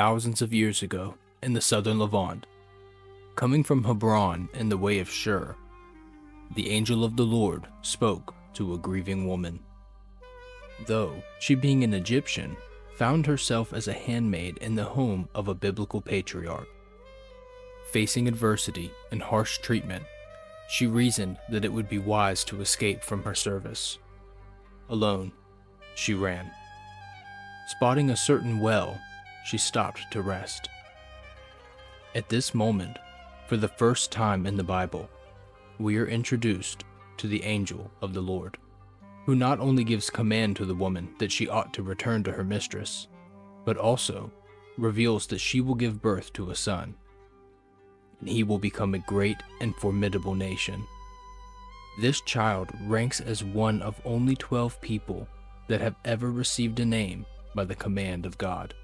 thousands of years ago in the southern Levant, coming from Hebron in the way of Shur, the angel of the Lord spoke to a grieving woman. Though she, being an Egyptian, found herself as a handmaid in the home of a biblical patriarch. Facing adversity and harsh treatment, she reasoned that it would be wise to escape from her service. Alone, she ran. Spotting a certain well, she stopped to rest. At this moment, for the first time in the Bible, we are introduced to the angel of the Lord, who not only gives command to the woman that she ought to return to her mistress, but also reveals that she will give birth to a son, and he will become a great and formidable nation. This child ranks as one of only 12 people that have ever received a name by the command of God.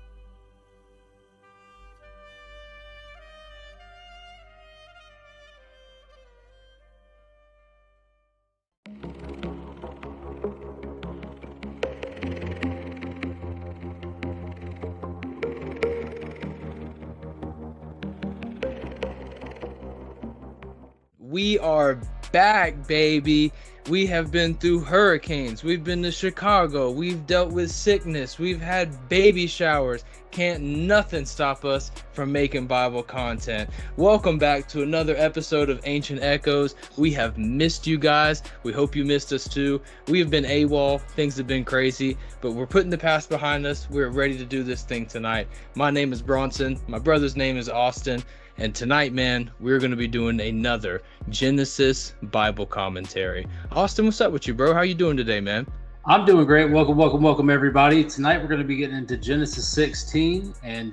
We are back, baby. We have been through hurricanes. We've been to Chicago. We've dealt with sickness. We've had baby showers. Can't nothing stop us from making Bible content. Welcome back to another episode of Ancient Echoes. We have missed you guys. We hope you missed us too. We have been AWOL. Things have been crazy, but we're putting the past behind us. We're ready to do this thing tonight. My name is Bronson. My brother's name is Austin. And tonight, man, we're going to be doing another Genesis Bible commentary. Austin, what's up with you, bro? How you doing today, man? I'm doing great. Welcome, everybody. Tonight, we're going to be getting into Genesis 16. And,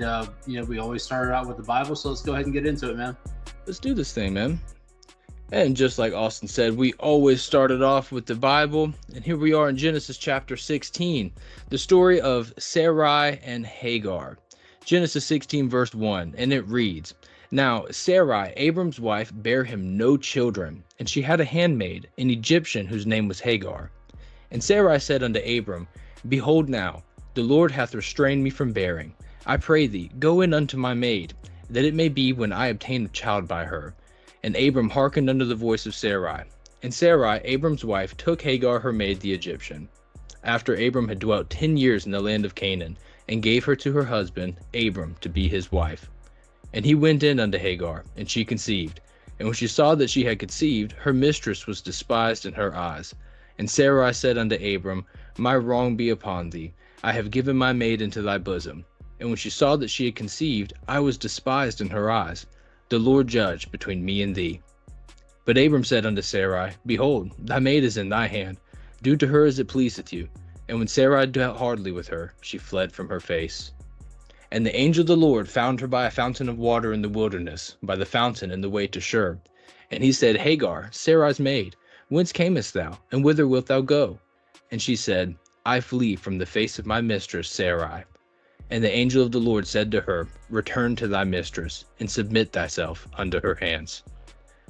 we always started out with the Bible, so let's go ahead and get into it, man. Let's do this thing, man. And just like Austin said, we always started off with the Bible. And here we are in Genesis chapter 16, the story of Sarai and Hagar. Genesis 16, verse 1, and it reads, "Now Sarai, Abram's wife, bare him no children, and she had a handmaid, an Egyptian, whose name was Hagar. And Sarai said unto Abram, Behold now, the Lord hath restrained me from bearing. I pray thee, go in unto my maid, that it may be when I obtain a child by her. And Abram hearkened unto the voice of Sarai. And Sarai, Abram's wife, took Hagar her maid the Egyptian, after Abram had dwelt 10 years in the land of Canaan, and gave her to her husband, Abram, to be his wife. And he went in unto Hagar, and she conceived. And when she saw that she had conceived, her mistress was despised in her eyes. And Sarai said unto Abram, My wrong be upon thee. I have given my maid into thy bosom. And when she saw that she had conceived, I was despised in her eyes. The Lord judge between me and thee. But Abram said unto Sarai, Behold, thy maid is in thy hand. Do to her as it pleaseth you. And when Sarai dealt hardly with her, she fled from her face. And the angel of the Lord found her by a fountain of water in the wilderness, by the fountain in the way to Shur. And he said, Hagar, Sarai's maid, whence camest thou, and whither wilt thou go? And she said, I flee from the face of my mistress Sarai. And the angel of the Lord said to her, Return to thy mistress, and submit thyself unto her hands.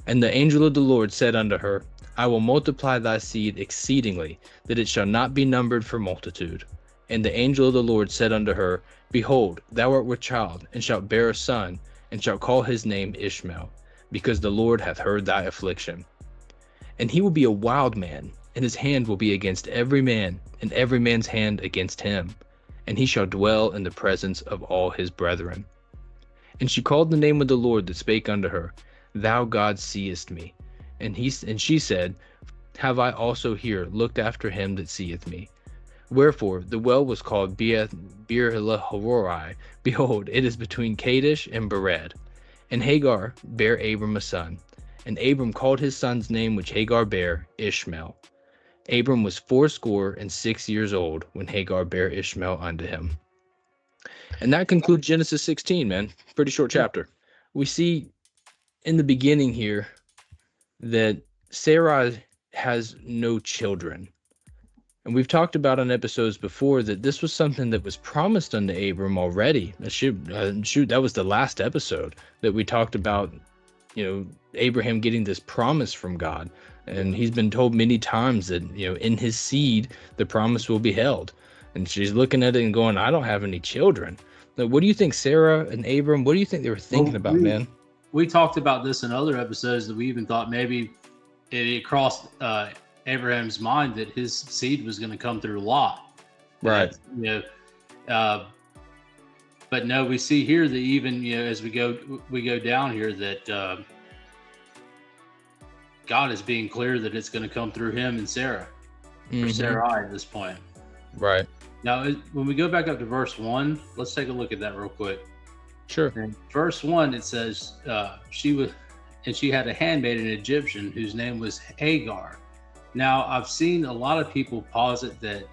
And the angel of the Lord said unto her, I will multiply thy seed exceedingly, that it shall not be numbered for multitude. And the angel of the Lord said unto her, Behold, thou art with child, and shalt bear a son, and shalt call his name Ishmael, because the Lord hath heard thy affliction. And he will be a wild man, and his hand will be against every man, and every man's hand against him. And he shall dwell in the presence of all his brethren. And she called the name of the Lord that spake unto her, Thou God seest me. And she said, Have I also here looked after him that seeth me? Wherefore the well was called Beer-lahai. Behold, it is between Kadesh and Bered. And Hagar bare Abram a son. And Abram called his son's name which Hagar bare Ishmael. Abram was 86 years old when Hagar bare Ishmael unto him. And that concludes Genesis 16, man. Pretty short chapter. We see in the beginning here that Sarai has no children. And we've talked about on episodes before that this was something that was promised unto Abram already. That was the last episode that we talked about, Abraham getting this promise from God. And he's been told many times that, in his seed, the promise will be held. And she's looking at it and going, I don't have any children. Like, what do you think Sarah and Abram, what do you think they were thinking about, man? We talked about this in other episodes that we even thought maybe it crossed Abraham's mind that his seed was going to come through Lot. Right. But no, we see here that even, as we go down here that God is being clear that it's going to come through him and Sarah, or Sarai at this point. Right. Now, when we go back up to verse 1, let's take a look at that real quick. Sure. In verse 1, it says, she had a handmaid, an Egyptian, whose name was Hagar. Now, I've seen a lot of people posit that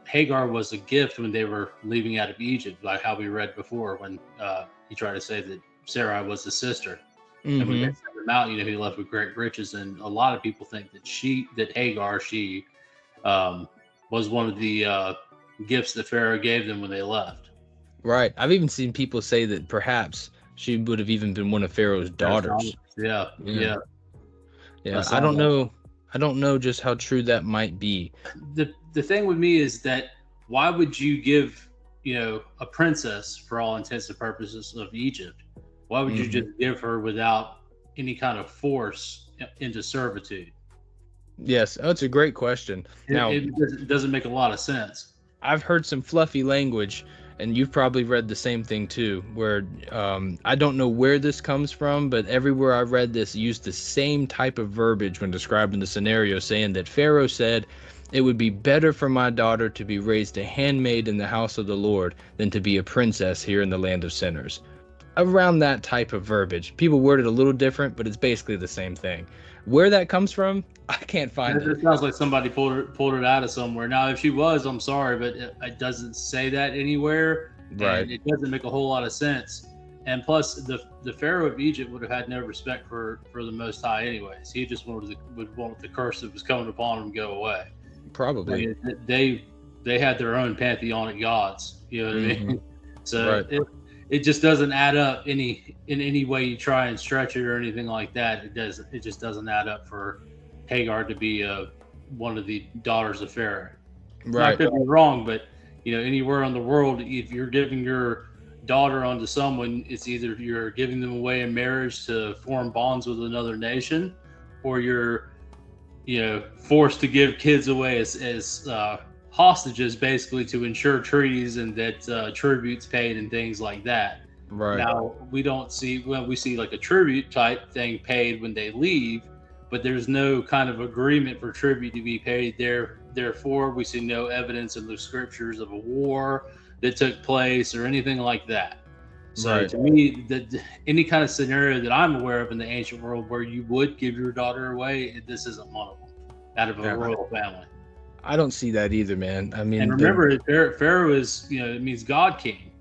Hagar was a gift when they were leaving out of Egypt, like how we read before when he tried to say that Sarai was the sister. And when they sent him out, he left with great riches. And a lot of people think that Hagar, was one of the gifts that Pharaoh gave them when they left. Right. I've even seen people say that perhaps she would have even been one of Pharaoh's daughters. Yeah. I don't know. I don't know just how true that might be. The thing with me is that why would you give, a princess, for all intents and purposes, of Egypt? Why would you just give her without any kind of force into servitude? Yes, that's a great question. It doesn't make a lot of sense. I've heard some fluffy language, and you've probably read the same thing too, where I don't know where this comes from, but everywhere I've read this used the same type of verbiage when describing the scenario, saying that Pharaoh said, it would be better for my daughter to be raised a handmaid in the house of the Lord than to be a princess here in the land of sinners. Around that type of verbiage. People word it a little different, but it's basically the same thing. Where that comes from, I can't find it. It sounds like somebody pulled it out of somewhere. Now, if she was, I'm sorry, but it doesn't say that anywhere. Right. And it doesn't make a whole lot of sense. And plus, the Pharaoh of Egypt would have had no respect for the Most High anyways. He just would want the curse that was coming upon him to go away. Probably. They had their own pantheonic gods. You know what I mean? So right. It just doesn't add up in any way you try and stretch it or anything like that. It just doesn't add up for Hagar to be one of the daughters of Pharaoh. Right. I could be wrong, but anywhere in the world, if you're giving your daughter onto someone, it's either you're giving them away in marriage to form bonds with another nation, or you're forced to give kids away as hostages, basically, to ensure treaties and that tributes paid and things like that. Right. Now, we see like a tribute type thing paid when they leave, but there's no kind of agreement for tribute to be paid there. Therefore, we see no evidence in the scriptures of a war that took place or anything like that. So to me, any kind of scenario that I'm aware of in the ancient world where you would give your daughter away, this isn't one of them out of a royal family. I don't see that either, man. I mean, and remember, Pharaoh is, it means God King.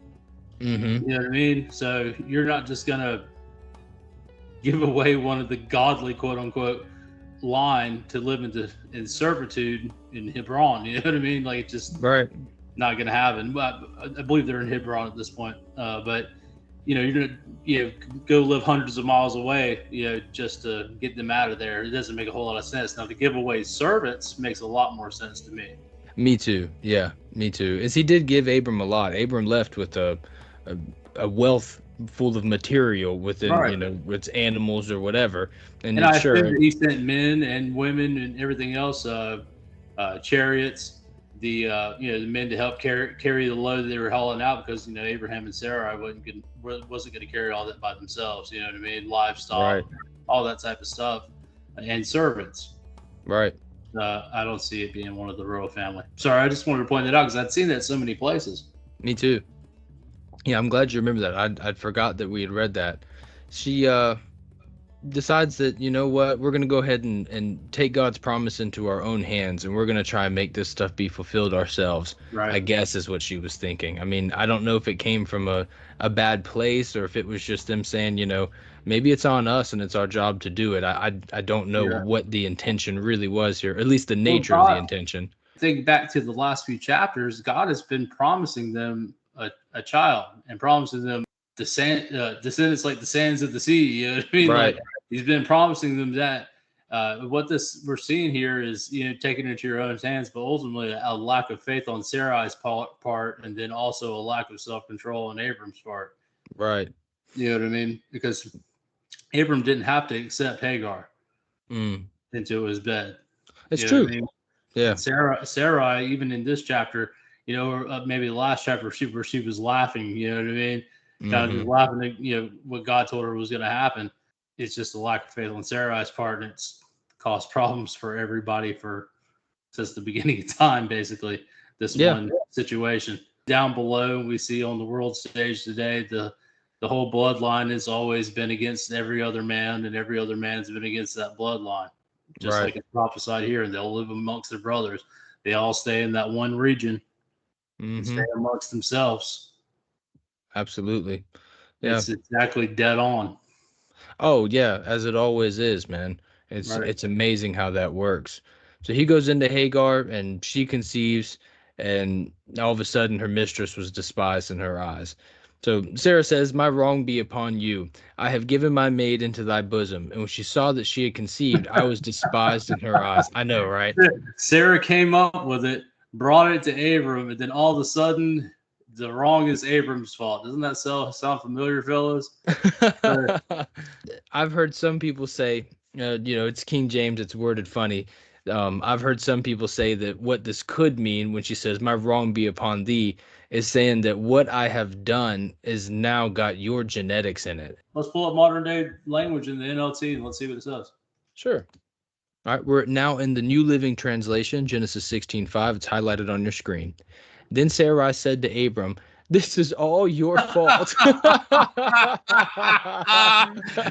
Mm-hmm. You know what I mean? So you're not just gonna give away one of the godly, quote unquote, line to live in servitude in Hebron. You know what I mean? Like, it's just not gonna happen. But I believe they're in Hebron at this point. But you're gonna go live hundreds of miles away, just to get them out of there. It doesn't make a whole lot of sense. Now, to give away servants makes a lot more sense to me. Me too. Yeah, me too. As he did give Abram a lot. Abram left with a wealth full of material within, with animals or whatever. And I think that he sent men and women and everything else, chariots, the men to help carry the load that they were hauling out, because Abraham and Sarai wasn't going to carry all that by themselves. You know what I mean? Livestock, all that type of stuff, and servants. Right. I don't see it being one of the royal family. Sorry, I just wanted to point that out because I'd seen that so many places. Me too. Yeah, I'm glad you remember that. I'd forgot that we had read that. She decides that, we're going to go ahead and take God's promise into our own hands, and we're going to try and make this stuff be fulfilled ourselves. Right. I guess is what she was thinking. I mean, I don't know if it came from a bad place or if it was just them saying, maybe it's on us and it's our job to do it. I don't know what the intention really was here, at least the nature of the intention. Think back to the last few chapters. God has been promising them a child and promising them descendants like the sands of the sea. You know what I mean? Right. Like, he's been promising them that What this we're seeing here is, taking it into your own hands, but ultimately a lack of faith on Sarai's part, and then also a lack of self-control on Abram's part. Right. You know what I mean? Because Abram didn't have to accept Hagar into his bed. It's You know true. what I mean? Yeah. And Sarai, even in this chapter, or maybe the last chapter, where she was laughing. You know what I mean? Kind of just laughing at what God told her was going to happen. It's just a lack of faith on Sarai's part, and it's caused problems for everybody since the beginning of time. Basically, this one situation. Down below, we see on the world stage today the whole bloodline has always been against every other man, and every other man's been against that bloodline. Just like it's prophesied here, and they'll live amongst their brothers. They all stay in that one region and stay amongst themselves. Absolutely. Yeah. It's exactly dead on. Oh yeah, as it always is, man. It's amazing how that works. So he goes into Hagar and she conceives, and all of a sudden her mistress was despised in her eyes. So Sarah says, "My wrong be upon you. I have given my maid into thy bosom." And when she saw that she had conceived, I was despised in her eyes. I know, right? Sarah came up with it, brought it to Abram, and then all of a sudden, the wrong is Abram's fault. Doesn't that sound familiar, fellas? I've heard some people say, it's King James, it's worded funny. I've heard some people say that what this could mean when she says, "My wrong be upon thee," is saying that what I have done is now got your genetics in it. Let's pull up modern day language in the NLT and let's see what it says. Sure. All right, we're now in the New Living Translation, Genesis 16:5. It's highlighted on your screen. Then Sarai said to Abram, "This is all your fault." That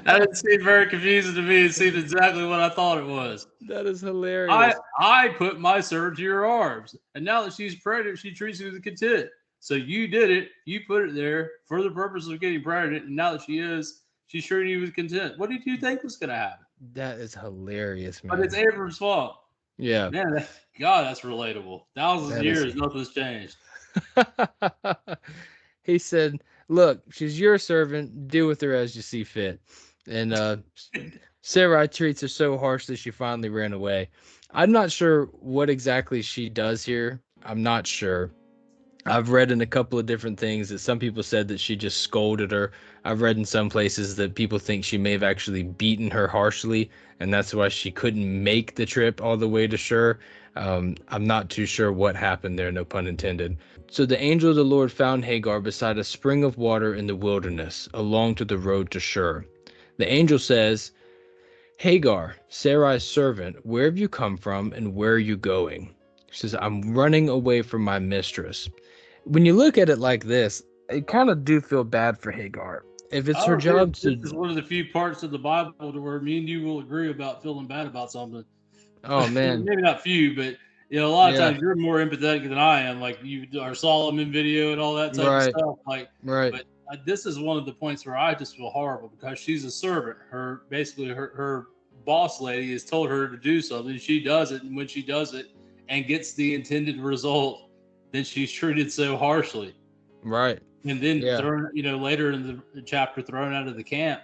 didn't seem very confusing to me. It seemed exactly what I thought it was. That is hilarious. I put my servant to your arms, and now that she's pregnant, she treats you with contempt. So you did it. You put it there for the purpose of getting pregnant, and now that she's treating you with contempt. What did you think was going to happen? That is hilarious, man. But it's Abram's fault. Yeah. Man, that's relatable. Thousands of years, nothing's changed. He said, "Look, she's your servant. Do with her as you see fit." And Sarai treats her so harshly she finally ran away. I'm not sure what exactly she does here. I'm not sure. I've read in a couple of different things that some people said that she just scolded her. I've read in some places that people think she may have actually beaten her harshly, and that's why she couldn't make the trip all the way to Shur. I'm not too sure what happened there, no pun intended. So the angel of the Lord found Hagar beside a spring of water in the wilderness, along to the road to Shur. The angel says, "Hagar, Sarai's servant, where have you come from and where are you going?" She says, "I'm running away from my mistress." When you look at it like this, I kind of do feel bad for Hagar. If it's her job to... This is one of the few parts of the Bible where me and you will agree about feeling bad about something. Oh, man. Maybe not few, but a lot of times you're more empathetic than I am. Like our Solomon video and all that type of stuff. But this is one of the points where I just feel horrible because she's a servant. Her boss lady has told her to do something. She does it, and when she does it and gets the intended result, then she's treated so harshly. Right. And then thrown, later in the chapter, thrown out of the camp.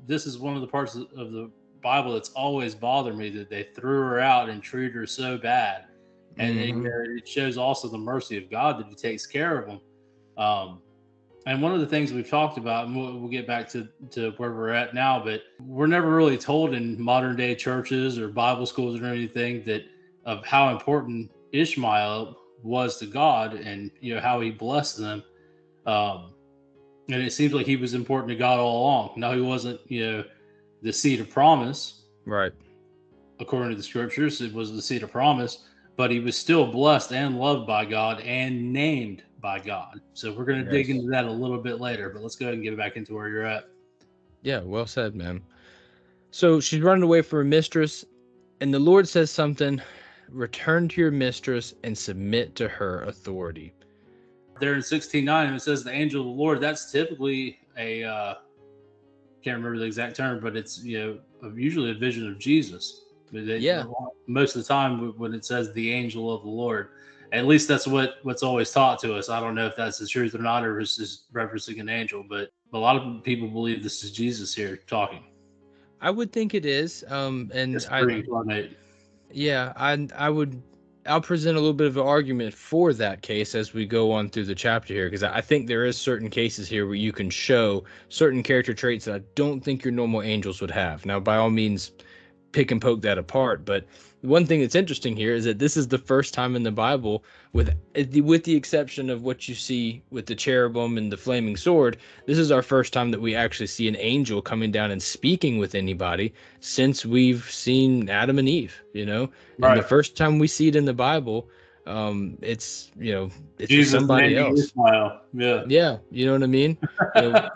This is one of the parts of the Bible that's always bothered me, that they threw her out and treated her so bad. And it shows also the mercy of God that he takes care of them. And one of the things we've talked about, and we'll get back to where we're at now, but we're never really told in modern day churches or Bible schools or anything of how important Ishmael was to God, and how he blessed them, and it seems like he was important to God all along. Now, he wasn't the seed of promise, right? According to the scriptures, it was the seed of promise, but he was still blessed and loved by God and named by God. So we're going to dig into that a little bit later, but let's go ahead and get back into where you're at. Yeah, well said, man. So she's running away from her mistress, and the Lord says something: "Return to your mistress and submit to her authority." There in 16:9, it says the angel of the Lord. That's typically can't remember the exact term, but it's usually a vision of Jesus. Most of the time when it says the angel of the Lord, at least that's what's always taught to us. I don't know if that's the truth or not, or it's just referencing an angel, but a lot of people believe this is Jesus here talking. I would think it is. And It's I, reincarnate. yeah, I'll present a little bit of an argument for that case as we go on through the chapter here, because I think there is certain cases here where you can show certain character traits that I don't think your normal angels would have. Now, by all means, pick and poke that apart, but one thing that's interesting here is that this is the first time in the Bible, with the exception of what you see with the cherubim and the flaming sword, this is our first time that we actually see an angel coming down and speaking with anybody since we've seen Adam and Eve, and the Right. first time we see it in the Bible, it's it's with Jesus somebody naming else. Ishmael. Yeah. Yeah, you know what I mean. You know,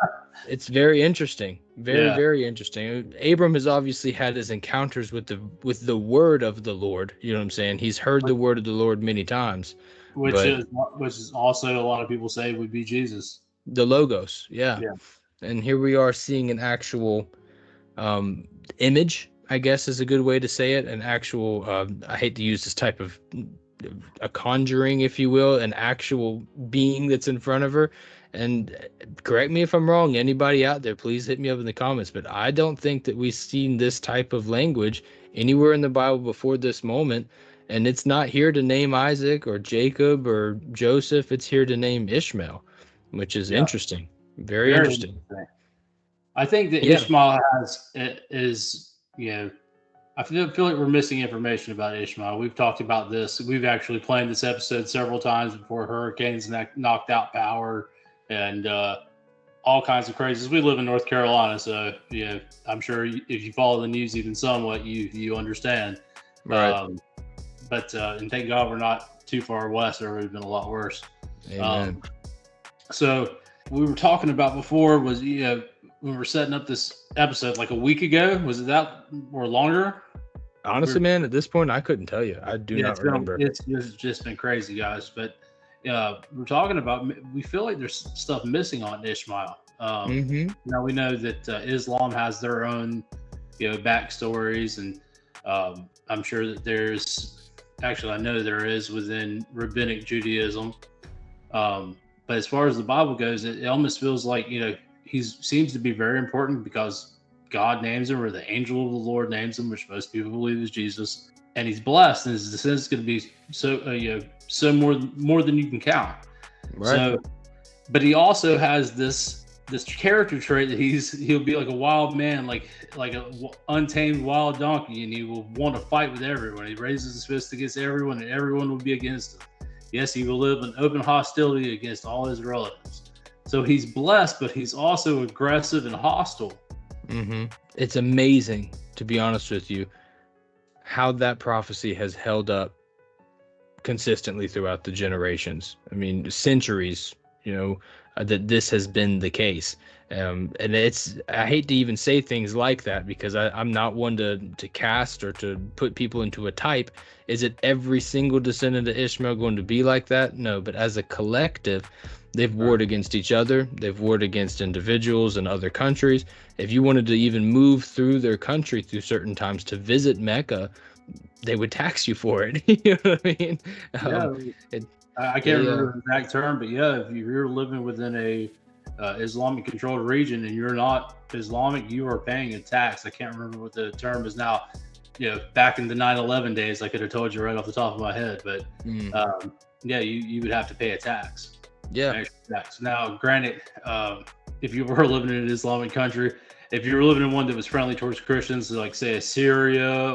it's very interesting, very, Yeah. very interesting. Abram has obviously had his encounters with the word of the Lord. You know what I'm saying? He's heard the word of the Lord many times, Which but is also a lot of people say would be Jesus. the logos, yeah. Yeah. And here we are seeing an actual um, image, I guess is a good way to say it. An actual, I hate to use this type of a conjuring, if you will, an actual being that's in front of her. And correct me if I'm wrong, anybody out there, please hit me up in the comments. But I don't think that we've seen this type of language anywhere in the Bible before this moment. And it's not here to name Isaac or Jacob or Joseph. It's here to name Ishmael, which is Yeah. interesting. Very Very interesting. interesting. I think that Yeah. Ishmael I feel like we're missing information about Ishmael. We've talked about this. We've actually planned this episode several times before hurricanes knocked out power and all kinds of crazes. We live in North Carolina, so I'm sure if you follow the news even somewhat, you understand. Right. And thank God we're not too far west, or it would have been a lot worse. Amen. So we were talking about before was when we were setting up this episode like a week ago. Was it that or longer? Honestly, man, at this point, I couldn't tell you. I do not remember. It's just been crazy, guys. But we're talking about, we feel like there's stuff missing on Ishmael. Now we know that Islam has their own, backstories, and I'm sure that I know there is within rabbinic Judaism. But as far as the Bible goes, it almost feels like, he seems to be very important because God names him, or the angel of the Lord names him, which most people believe is Jesus. And he's blessed, and his descendants is going to be so more than you can count. Right. So, but he also has this character trait that he'll be like a wild man, like a untamed wild donkey, and he will want to fight with everyone. He raises his fist against everyone, and everyone will be against him. Yes, he will live in open hostility against all his relatives. So he's blessed, but he's also aggressive and hostile. It's amazing, to be honest with you, how that prophecy has held up consistently throughout the generations. I mean, centuries, that this has been the case. And I hate to even say things like that, because I'm not one to cast or to put people into a type. Is it every single descendant of Ishmael going to be like that? No, but as a collective, they've warred against each other. They've warred against individuals and other countries. If you wanted to even move through their country through certain times to visit Mecca, they would tax you for it. You know what I mean? I can't remember the exact term, but if you're living within a Islamic controlled region and you're not Islamic, you are paying a tax. I can't remember what the term is now. Back in the 9/11 days, I could have told you right off the top of my head, but you would have to pay a tax. Yeah. Tax. Now, granted, if you were living in an Islamic country, if you were living in one that was friendly towards Christians, like say Assyria,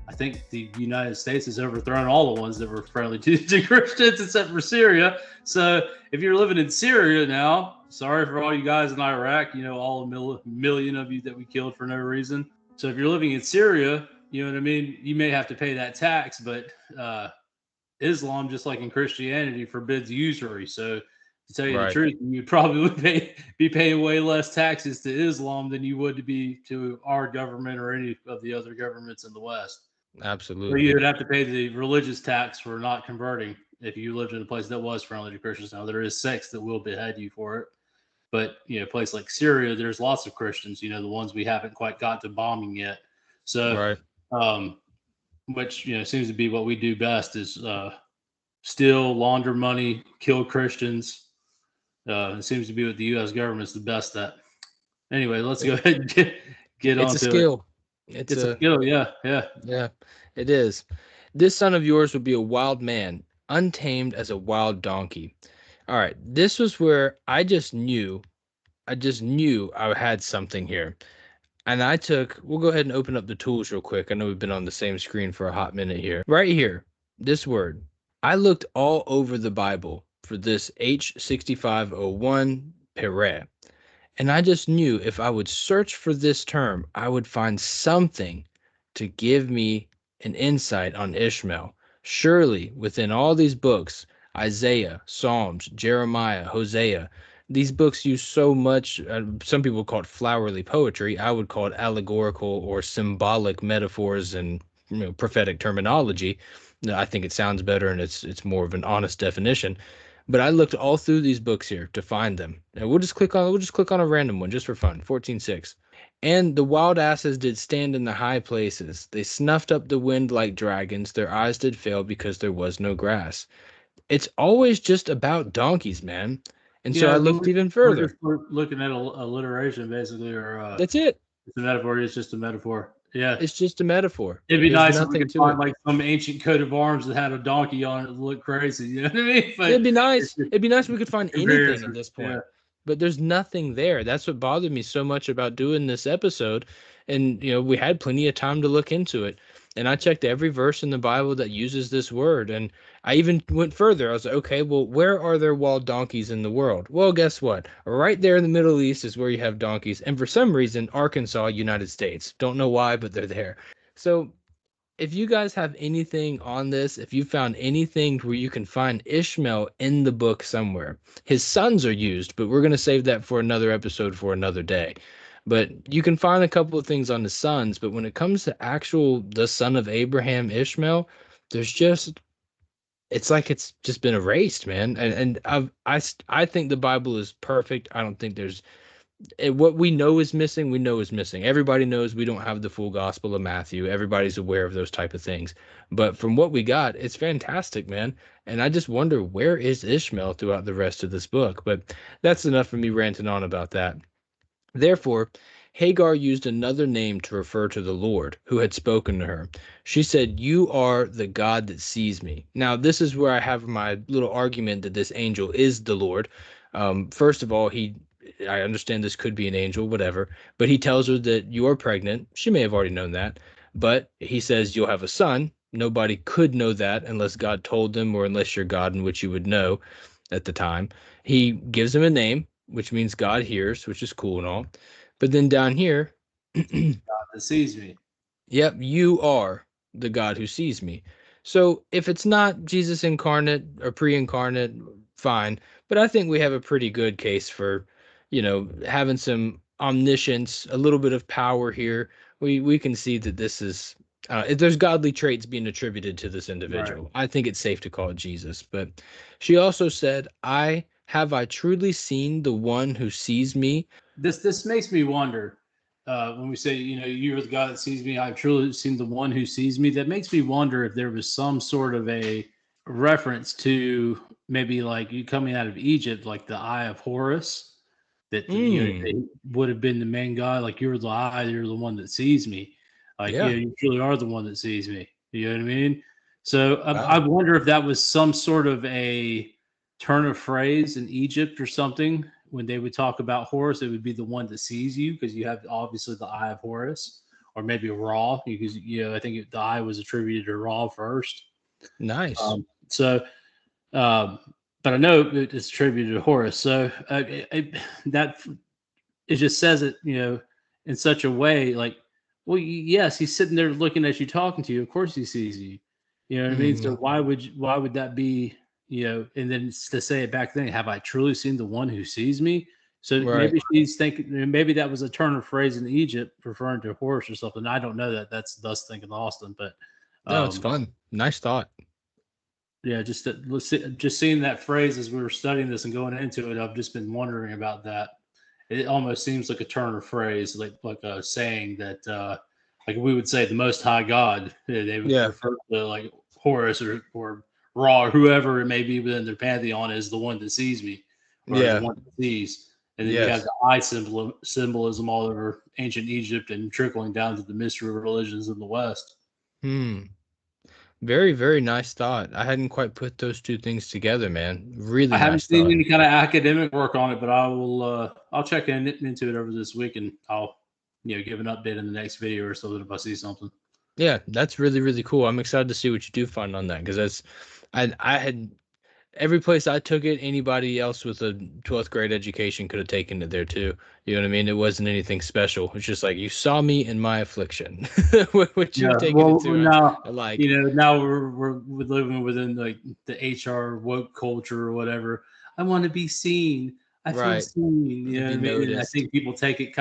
I think the United States has overthrown all the ones that were friendly to Christians except for Syria. So if you're living in Syria now, sorry for all you guys in Iraq, all a million of you that we killed for no reason. So if you're living in Syria, you know what I mean? You may have to pay that tax, but Islam, just like in Christianity, forbids usury. So to tell you the truth, you probably would be paying way less taxes to Islam than you would to our government or any of the other governments in the West. Absolutely. So you would have to pay the religious tax for not converting if you lived in a place that was friendly to Christians. Now, there is sects that will behead you for it. But, a place like Syria, there's lots of Christians, the ones we haven't quite got to bombing yet. So, which, seems to be what we do best is steal, launder money, kill Christians. It seems to be what the U.S. government's the best at. Anyway, let's go ahead and get It's a onto it. skill. It's It's a a skill, yeah, yeah. Yeah, it is. This son of yours would be a wild man, untamed as a wild donkey. All right, this was where I just knew I had something here. And we'll go ahead and open up the tools real quick. I know we've been on the same screen for a hot minute here. Right here, this word. I looked all over the Bible for this H6501 pere. And I just knew if I would search for this term, I would find something to give me an insight on Ishmael. Surely, within all these books, Isaiah, Psalms, Jeremiah, Hosea, these books use so much, some people call it flowery poetry. I would call it allegorical or symbolic metaphors and prophetic terminology. I think it sounds better and it's more of an honest definition. But I looked all through these books here to find them. And we'll just click on a random one just for fun. 14:6. And the wild asses did stand in the high places. They snuffed up the wind like dragons. Their eyes did fail because there was no grass. It's always just about donkeys, man. And so Yeah, I looked even we're further. just looking at alliteration basically, or That's it. it's a metaphor. It's just a metaphor. Yeah, It's just a metaphor. it'd be There's nice if we nothing could to find it. like some ancient coat of arms that had a donkey on it that looked crazy. You know what I mean? But It'd be nice. it's just It'd be nice if we could find anything at comparison. this Yeah, point. But there's nothing there. That's what bothered me so much about doing this episode. And we had plenty of time to look into it. And I checked every verse in the Bible that uses this word. And I even went further. I was like, okay, well, where are there wild donkeys in the world? Well, guess what? Right there in the Middle East is where you have donkeys. And for some reason, Arkansas, United States. Don't know why, but they're there. So if you guys have anything on this, if you found anything where you can find Ishmael in the book somewhere, his sons are used, but we're going to save that for another episode for another day. But you can find a couple of things on the sons, but when it comes to the son of Abraham, Ishmael, there's just it's like it's just been erased, man. I think the Bible is perfect. I don't think there's what we know is missing, we know is missing. Everybody knows we don't have the full gospel of Matthew. Everybody's aware of those type of things. But from what we got, it's fantastic, man. And I just wonder, where is Ishmael throughout the rest of this book? But that's enough for me ranting on about that. Therefore, Hagar used another name to refer to the Lord who had spoken to her. She said, "You are the God that sees me." Now, this is where I have my little argument that this angel is the Lord. First of all, I understand this could be an angel, whatever, but he tells her that you are pregnant. She may have already known that, but he says you'll have a son. Nobody could know that unless God told them or unless you're God, in which you would know at the time. He gives him a name, which means God hears, which is cool and all. But then down here, God that sees me. yep, you are the God who sees me. So if it's not Jesus incarnate or pre-incarnate, fine. But I think we have a pretty good case for, having some omniscience, a little bit of power here. We can see that this is there's godly traits being attributed to this Right. individual. I think it's safe to call it Jesus. But she also said, I truly seen the one who sees me?" This makes me wonder when we say, you're the God that sees me. I've truly seen the one who sees me. That makes me wonder if there was some sort of a reference to maybe like you coming out of Egypt, like the eye of Horus, that Mm, they would have been the main God. Like you're the eye, you're the one that sees me. Like yeah. you truly are the one that sees me. You know what I mean? So I Wow. wonder if that was some sort of a turn of phrase in Egypt or something. When they would talk about Horus, it would be the one that sees you because you have obviously the eye of Horus, or maybe Ra, because I think the eye was attributed to Ra first. Nice. So, um, but I know it's attributed to Horus. So that it just says it, in such a way like, well, yes, he's sitting there looking at you, talking to you. Of course, he sees you. You know what I mean? So Mhm. why would that be? And then to say it back then, have I truly seen the one who sees me? So Right. maybe she's thinking, maybe that was a turn of phrase in Egypt referring to a horse or something. I don't know that. That's thus thinking Austin, but No, it's um, fun. Nice thought. yeah, just seeing that phrase as we were studying this and going into it, I've just been wondering about that. It almost seems like a turn of phrase, like a saying that, like we would say, the Most High God. They would Yeah. refer to like Horus or Ra or whoever it may be within their pantheon as the one that sees me, or the Yeah. one that sees. And then you have the eye symbolism all over ancient Egypt and trickling down to the mystery religions in the West. Very, very nice thought. I hadn't quite put those two things together, man. Really I haven't nice seen thought. any kind of academic work on it, but I will. I'll check into it over this week, and I'll give an update in the next video or something if I see something. Yeah, that's really, really cool. I'm excited to see what you do find on that, because I had every place I took it, anybody else with a 12th grade education could have taken it there too. You know what I mean? It wasn't anything special. It's just like, you saw me in my affliction. What you've taken it to, now like, now we're living within like the HR woke culture or whatever. I want to be seen. I feel seen. You know what I mean? And I think people take it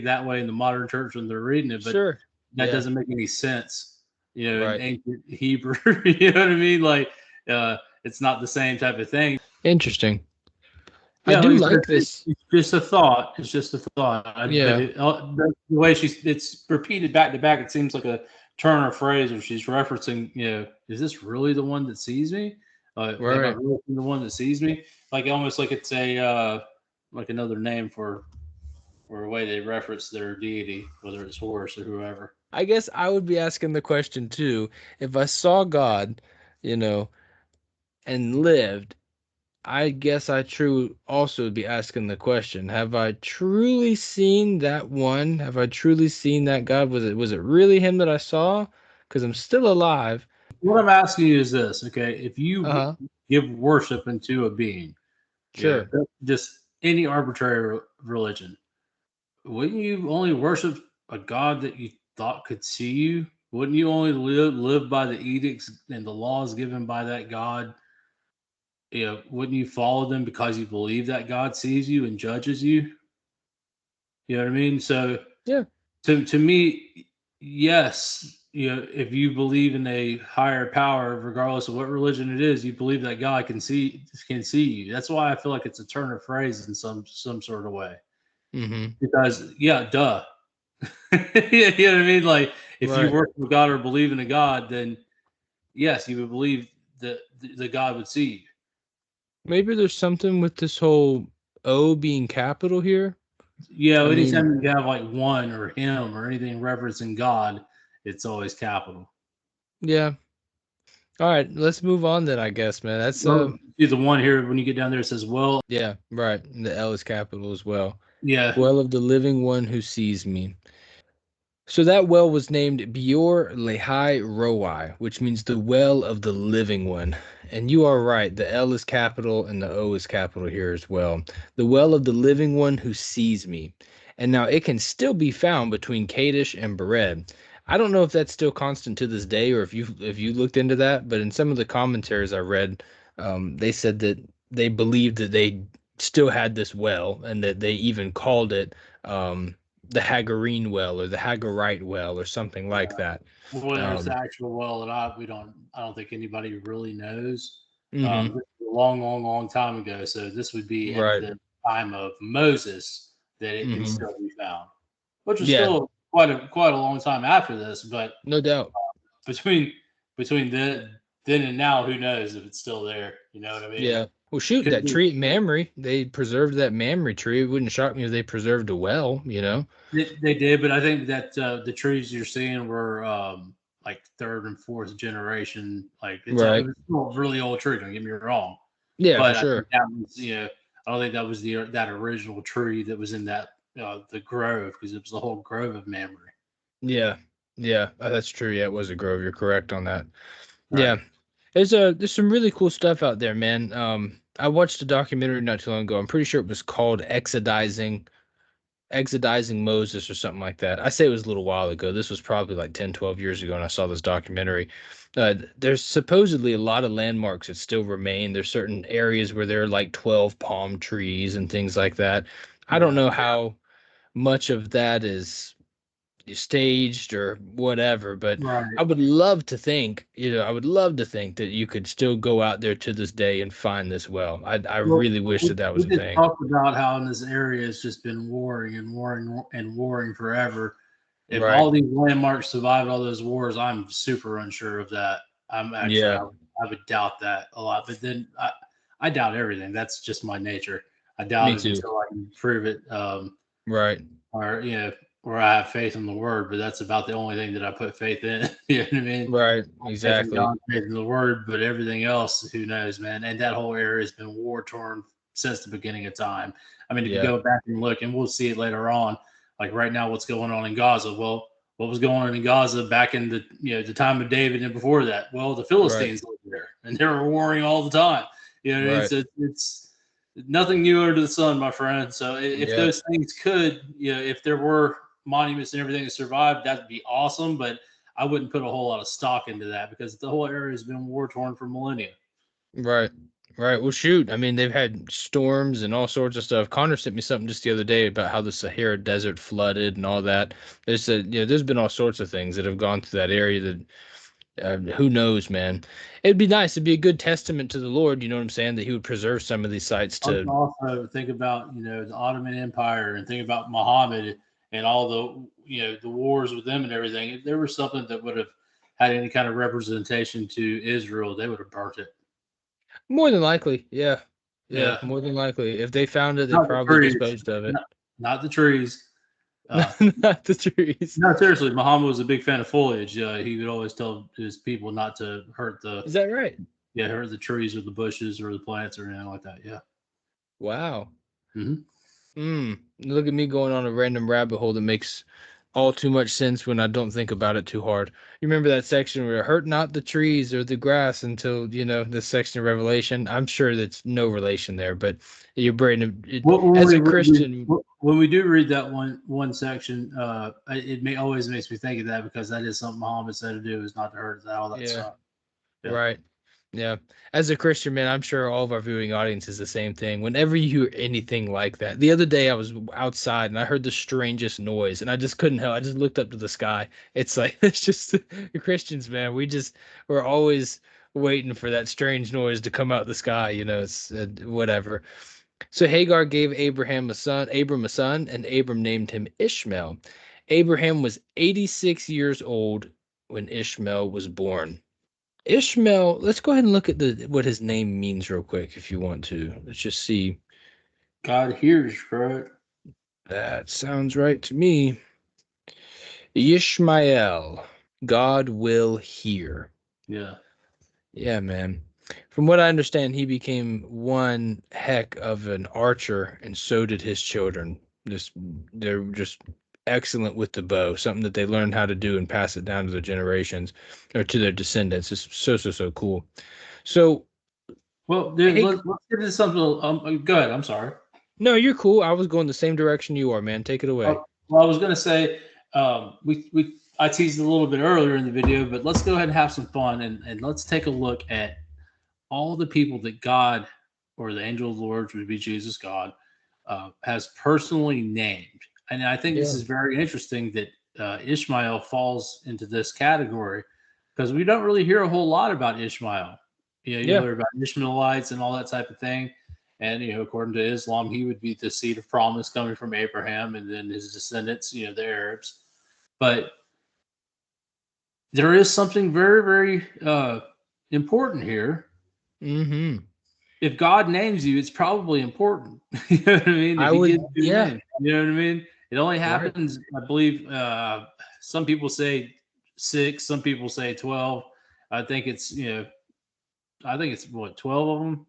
that way in the modern church when they're reading it, but that doesn't make any sense. In ancient Hebrew. You know what I mean? Like, it's not the same type of thing. Interesting. Yeah, I do like this. It's just a thought. It's just a thought. But the way it's repeated back to back, it seems like a turn of phrase where she's referencing, is this really the one that sees me? Am I really the one that sees me? Like, almost like it's a like another name for a way they reference their deity, whether it's Horus or whoever. I guess I would be asking the question too. If I saw God, and lived, I guess I also would be asking the question, have I truly seen that one? Have I truly seen that God? Was it really him that I saw? Because I'm still alive. What I'm asking you is this, okay? If you give worship into a being, just any arbitrary religion, wouldn't you only worship a God that you thought could see you? Wouldn't you only live by the edicts and the laws given by that God? Wouldn't you follow them because you believe that God sees you and judges you? You know what I mean? So to me, yes, if you believe in a higher power, regardless of what religion it is, you believe that God can see you. That's why I feel like it's a turn of phrase in some sort of way. Because duh. You know what I mean? Like, if you worship a God or believe in a God, then yes, you would believe that the God would see you. Maybe there's something with this whole O being capital here. Yeah, anytime you have like one or him or anything referencing God, it's always capital. Yeah. All right, let's move on then, I guess, man. That's the one here when you get down there, it says well. Yeah, right. And the L is capital as well. Yeah. Well of the living one who sees me. So that well was named Beor Lahai Roi, which means the well of the living one. And you are right, the L is capital and the O is capital here as well. The well of the living one who sees me. And now it can still be found between Kadesh and Bered. I don't know if that's still constant to this day, or if you looked into that, but in some of the commentaries I read, they said that they believed that they still had this well, and that they even called it the Hagarine well or the Hagarite well or something like that. Whether it's the actual well or not, I don't think anybody really knows. This Mm-hmm. was a long time ago, so this would be at the time of Moses that it can still be found, which is still quite a long time after this. But no doubt, between then and now, who knows if it's still there? You know what I mean? Yeah. Well, shoot, that tree at Mamre, they preserved that Mamre tree. It wouldn't shock me if they preserved a well, They did, but I think that the trees you're seeing were like third and fourth generation. Like, it was still a really old tree. Don't get me wrong. Yeah, but for sure. I think that was, I don't think that was that original tree that was in that the grove, because it was the whole grove of Mamre. Yeah, that's true. Yeah, it was a grove. You're correct on that. Right. Yeah, there's some really cool stuff out there, man. I watched a documentary not too long ago. I'm pretty sure it was called Exodizing Moses or something like that. I say it was a little while ago. This was probably like 10, 12 years ago, and I saw this documentary. There's supposedly a lot of landmarks that still remain. There's certain areas where there are like 12 palm trees and things like that. I don't know how much of that is staged or whatever, but I would love to think, that you could still go out there to this day and find this well. I really wish that was a thing. We talked about how in this area it's just been warring and warring and warring forever. If all these landmarks survived all those wars, I'm super unsure of that. I would doubt that a lot. But then I doubt everything. That's just my nature. I doubt Me it too. until I can prove it. Right. Or or I have faith in the word, but that's about the only thing that I put faith in. You know what I mean? Right. Faith in Exactly. God, faith in the word, but everything else, who knows, man? And that whole area has been war torn since the beginning of time. I mean, if you Yeah. go back and look, and we'll see it later on, like right now, what's going on in Gaza? Well, what was going on in Gaza back in the the time of David and before that? Well, the Right. Philistines lived there, and they were warring all the time. You know what I mean? Right. So it's nothing new under the sun, my friend. So if Yeah. those things could, if there were monuments and everything that survived, that'd be awesome. But I wouldn't put a whole lot of stock into that because the whole area has been war torn for millennia. Right. Right. Well, shoot. I mean, they've had storms and all sorts of stuff. Connor sent me something just the other day about how the Sahara Desert flooded and all that. There's been all sorts of things that have gone through that area that who knows, man. It'd be nice. It'd be a good testament to the Lord. You know what I'm saying? That He would preserve some of these sites to. Also, think about the Ottoman Empire and think about Muhammad and all the the wars with them and everything. If there was something that would have had any kind of representation to Israel, they would have burnt it. More than likely, yeah, yeah, Yeah, more than likely. If they found it, they not the probably trees, disposed of it. not the trees. Not the trees. No, seriously, Muhammad was a big fan of foliage. He would always tell his people not to hurt Is that right? hurt the trees or the bushes or the plants or anything like that. Yeah. Wow. hmm Look at me going on a random rabbit hole that makes all too much sense when I don't think about it too hard. You remember that section where hurt not the trees or the grass until, this section of Revelation? I'm sure that's no relation there, but your brain, as a Christian, when we do read that one section, it always makes me think of that because that is something Muhammad said to do, is not to hurt all that yeah, stuff. Yeah. right. Yeah. As a Christian, man, I'm sure all of our viewing audience is the same thing. Whenever you hear anything like that, the other day I was outside and I heard the strangest noise and I just couldn't help. I just looked up to the sky. It's like, it's just the Christians, man. We're always waiting for that strange noise to come out the sky. It's whatever. So Hagar gave Abram a son, and Abram named him Ishmael. Abraham was 86 years old when Ishmael was born. Ishmael, let's go ahead and look at what his name means real quick if you want to. Let's just see. God hears, right? That sounds right to me. Ishmael, God will hear. Yeah. Yeah, man. From what I understand, he became one heck of an archer, and so did his children. They're just excellent with the bow, something that they learned how to do and pass it down to their generations or to their descendants. It's so cool. So, Well, dude, hey, let's get into something. Go ahead. I'm sorry. no, you're cool. I was going the same direction you are, man. Take it away. Well, I was gonna say, I teased a little bit earlier in the video, but let's go ahead and have some fun and let's take a look at all the people that God, or the angel of the Lord, which would be Jesus, God, has personally named. And I think this Yeah. is very interesting that Ishmael falls into this category because we don't really hear a whole lot about Ishmael. You Yeah. hear about Ishmaelites and all that type of thing. And according to Islam, he would be the seed of promise coming from Abraham, and then his descendants, the Arabs. But there is something very, very important here. Mm-hmm. If God names you, it's probably important. You know what I mean? If He gives you a name, you know what I mean? It only happens, I believe. Some people say 6, some people say 12. I think it's what, 12 of them.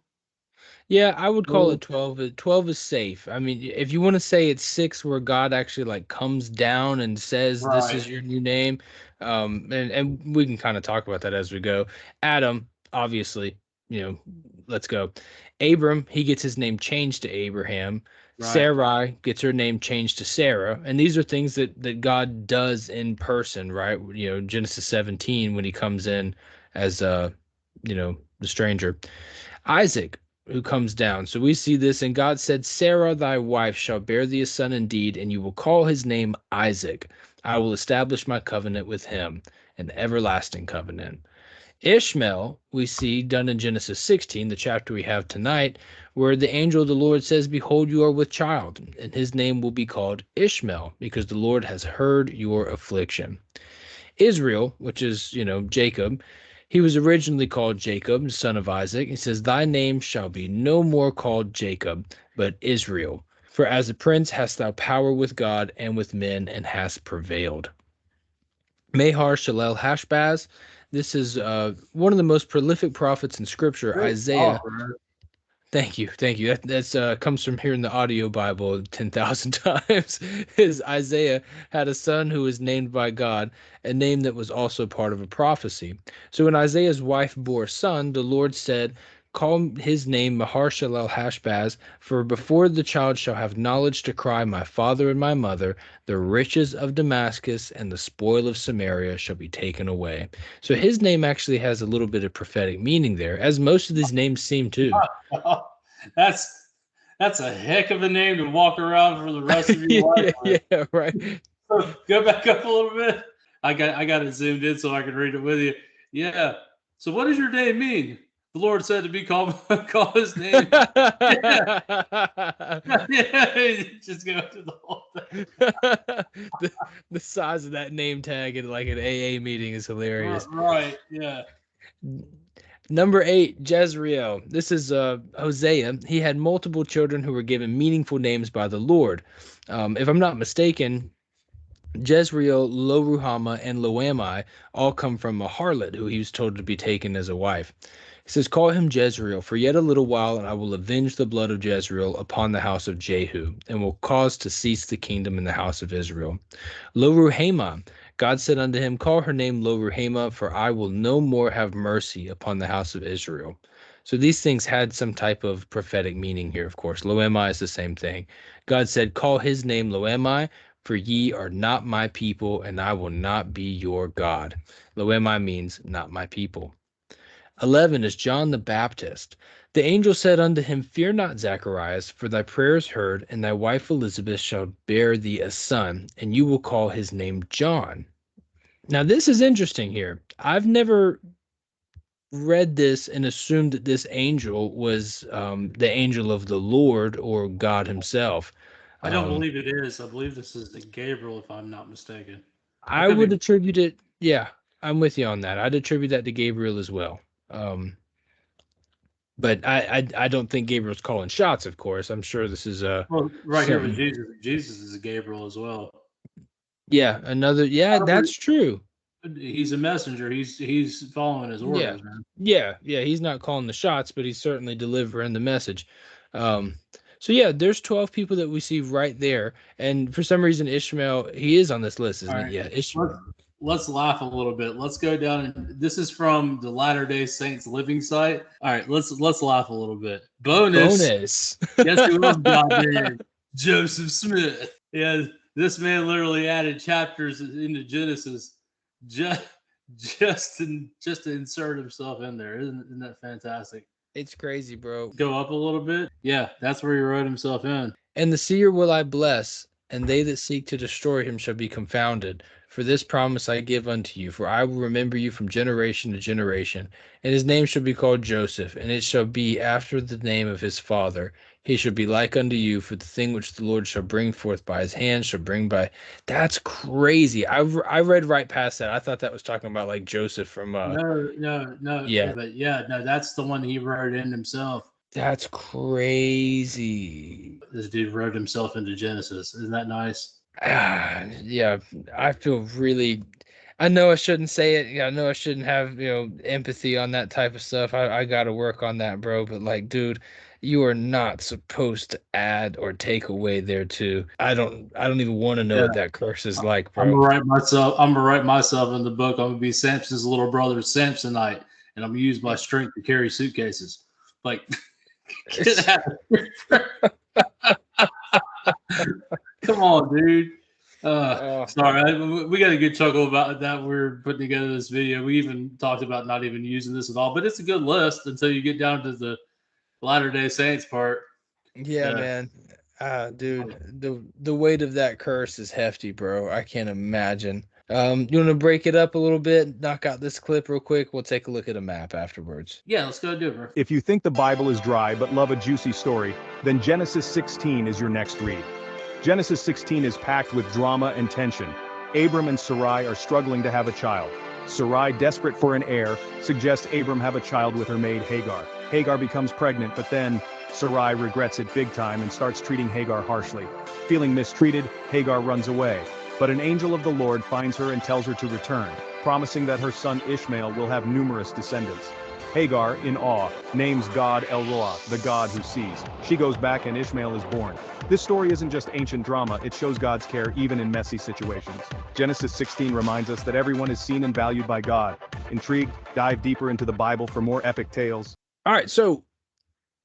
Yeah, I would call it 12. 12 is safe. I mean, if you want to say it's 6 where God actually like comes down and says this is Right. your new name, and we can kind of talk about that as we go. Adam, obviously, let's go. Abram, he gets his name changed to Abraham. Right. Sarai gets her name changed to Sarah, and these are things that God does in person, right? Genesis 17 when he comes in as the stranger. Isaac, who comes down. So we see this, and God said, Sarah, thy wife, shall bear thee a son indeed, and you will call his name Isaac. I will establish my covenant with him, an everlasting covenant. Ishmael, we see done in Genesis 16, the chapter we have tonight, where the angel of the Lord says, Behold, you are with child, and his name will be called Ishmael, because the Lord has heard your affliction. Israel, which is, Jacob, He was originally called Jacob, son of Isaac. He says, "Thy name shall be no more called Jacob, but Israel. For as a prince hast thou power with God and with men, and hast prevailed." Mahar Shalel Hashbaz. This is one of the most prolific prophets in Scripture. Great Isaiah. talk, man. Thank you, thank you. That's comes from hearing the audio Bible 10,000 times. Is Isaiah had a son who was named by God, a name that was also part of a prophecy. So when Isaiah's wife bore a son, the Lord said, "Call his name Maharshalal-Hashbaz, for before the child shall have knowledge to cry, my father and my mother, the riches of Damascus and the spoil of Samaria shall be taken away." So his name actually has a little bit of prophetic meaning there, as most of these names seem to. That's a heck of a name to walk around for the rest of your life. Yeah, right. So go back up a little bit. I got it zoomed in so I can read it with you. Yeah. So what does your name mean? The Lord said to be called call his name. Yeah, just go through the whole thing. The size of that name tag at like an AA meeting is hilarious. Right. Yeah. Number 8, Jezreel. This is Hosea. He had multiple children who were given meaningful names by the Lord. If I'm not mistaken, Jezreel, Lo-Ruhamah, and Lo-Ammi all come from a harlot who he was told to be taken as a wife. He says, "Call him Jezreel, for yet a little while, and I will avenge the blood of Jezreel upon the house of Jehu, and will cause to cease the kingdom in the house of Israel." Lo-Ruhamah, God said unto him, "Call her name Lo-Ruhamah, for I will no more have mercy upon the house of Israel." So these things had some type of prophetic meaning here, of course. Lo-Ammi is the same thing. God said, "Call his name Lo-Ammi, for ye are not my people, and I will not be your God." Lo-Ammi means not my people. 11 is John the Baptist. The angel said unto him, "Fear not, Zacharias, for thy prayer is heard, and thy wife Elizabeth shall bear thee a son, and you will call his name John." Now, this is interesting here. I've never read this and assumed that this angel was the angel of the Lord or God himself. I don't believe it is. I believe this is the Gabriel, if I'm not mistaken. I would attribute it. Yeah, I'm with you on that. I'd attribute that to Gabriel as well. But I don't think Gabriel's calling shots, of course. I'm sure this is right here with Jesus. Jesus is a Gabriel as well. Yeah, that's true. He's a messenger. He's following his orders, man. Yeah. He's not calling the shots, but he's certainly delivering the message. So yeah, there's 12 people that we see right there, and for some reason Ishmael, he is on this list, isn't he? Yeah, Ishmael. Let's laugh a little bit. Let's go down. This is from the Latter-day Saints living site. All right, let's laugh a little bit. Bonus. Guess who else got in? Joseph Smith. Yeah, this man literally added chapters into Genesis just to insert himself in there. Isn't that fantastic? It's crazy, bro. Go up a little bit. Yeah, that's where he wrote himself in. "And the seer will I bless, and they that seek to destroy him shall be confounded. For this promise I give unto you, for I will remember you from generation to generation. And his name shall be called Joseph, and it shall be after the name of his father. He shall be like unto you, for the thing which the Lord shall bring forth by his hand shall bring by." That's crazy. I read right past that. I thought that was talking about like Joseph from No. Yeah. But yeah, no, that's the one he wrote in himself. That's crazy. This dude wrote himself into Genesis. Isn't that nice? Yeah, I feel really. I know I shouldn't say it. I know I shouldn't have empathy on that type of stuff. I got to work on that, bro. But like, dude, you are not supposed to add or take away there too. I don't even want to know what that curse is like, bro. I'm gonna write myself in the book. I'm gonna be Samson's little brother, Samsonite, and I'm gonna use my strength to carry suitcases. Like, get out of here. Come on, dude. Sorry, we got a good chuckle about that. We're putting together this video. We even talked about not even using this at all, but it's a good list until you get down to the Latter-day Saints part. Yeah, man. Dude, the weight of that curse is hefty, bro. I can't imagine. You want to break it up a little bit, knock out this clip real quick? We'll take a look at a map afterwards. Yeah, let's go do it, bro. If you think the Bible is dry but love a juicy story, then Genesis 16 is your next read. Genesis 16 is packed with drama and tension. Abram and Sarai are struggling to have a child. Sarai, desperate for an heir, suggests Abram have a child with her maid Hagar. Hagar becomes pregnant, but then Sarai regrets it big time and starts treating Hagar harshly. Feeling mistreated, Hagar runs away. But an angel of the Lord finds her and tells her to return, promising that her son Ishmael will have numerous descendants. Hagar, in awe, names God El Roi, the God who sees. She goes back and Ishmael is born. This story isn't just ancient drama, it shows God's care even in messy situations. Genesis 16 reminds us that everyone is seen and valued by God. Intrigued? Dive deeper into the Bible for more epic tales. All right, so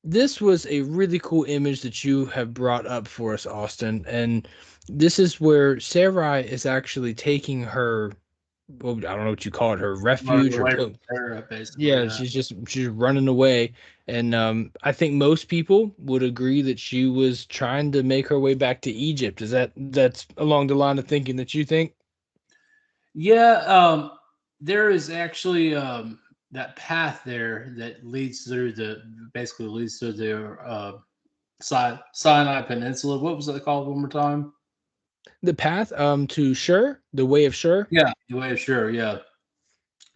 this was a really cool image that you have brought up for us, Austin. And this is where Sarai is actually taking her, well, I don't know what you call it, her refuge Running or away from Sarah, basically. yeah, she's running away. And I think most people would agree that she was trying to make her way back to Egypt. That's along the line of thinking that you think? Yeah, there is actually that path there that leads through basically leads to the Sinai Peninsula. What was it called one more time? The path to Shur, the way of Shur? Yeah, the way of sure. Yeah.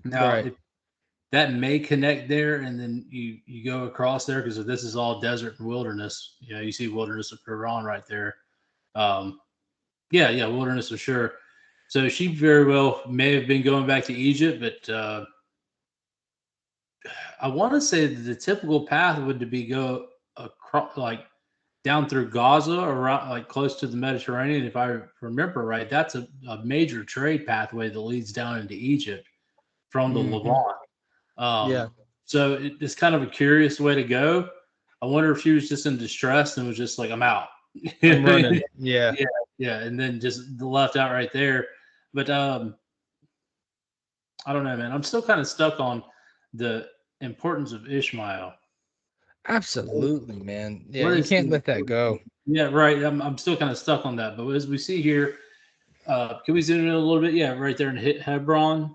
Now, Right. that may connect there, and then you go across there because this is all desert and wilderness. You know, you see wilderness of Quran right there. Um, yeah, wilderness of sure. So she very well may have been going back to Egypt, but I want to say that the typical path would be go across, like down through Gaza, around like close to the Mediterranean. If I remember right, that's a major trade pathway that leads down into Egypt from the Mhm. Levant. Yeah. So it's kind of a curious way to go. I wonder if she was just in distress and was just like, "I'm out." I'm running. Yeah. Yeah, yeah, and then just left out right there. But I don't know, man. I'm still kind of stuck on the importance of Ishmael. Absolutely, man. Yeah, What you is can't let that go. Yeah, right. I'm still kind of stuck on that. But as we see here, can we zoom in a little bit? Yeah, right there in Hebron.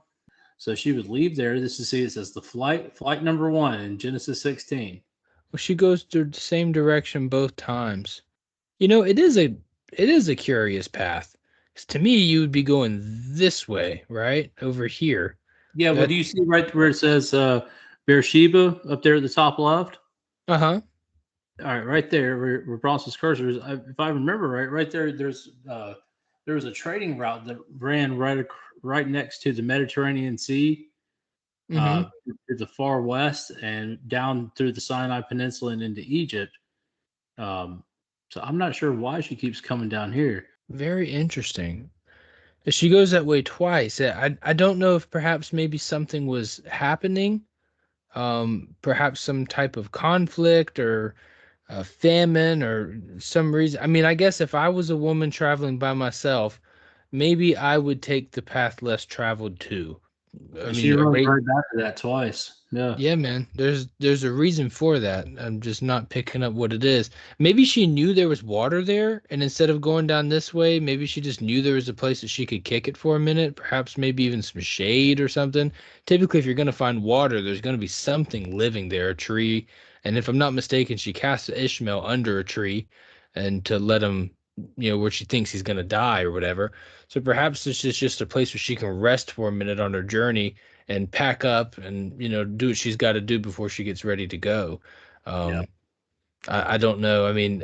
So she would leave there. This is see it says the flight number 1 in Genesis 16. Well, she goes through the same direction both times. You know, it is a curious path. 'Cause to me, you would be going this way, right? Over here. Yeah, well, That do you see right where it says Beersheba up there at the top left? uh-huh. All right, right there where Bronze's cursor is. If I remember right there, there was a trading route that ran right next to the Mediterranean Sea, Mm-hmm. to the far west and down through the Sinai Peninsula and into Egypt. Um, so I'm not sure why she keeps coming down here. Very interesting. She goes that way twice. I don't know if perhaps maybe something was happening, perhaps some type of conflict or famine or some reason. I mean, I guess if I was a woman traveling by myself, maybe I would take the path less traveled too. I And mean, she runs right back to that twice. Yeah. yeah, man. There's a reason for that. I'm just not picking up what it is. Maybe she knew there was water there, and instead of going down this way, maybe she just knew there was a place that she could kick it for a minute, perhaps maybe even some shade or something. Typically, if you're gonna find water, there's gonna be something living there, a tree. And if I'm not mistaken, she casts Ishmael under a tree and to let him, where she thinks he's gonna die or whatever. So perhaps this is just a place where she can rest for a minute on her journey and pack up and do what she's got to do before she gets ready to go. Yeah. um I don't know. I mean,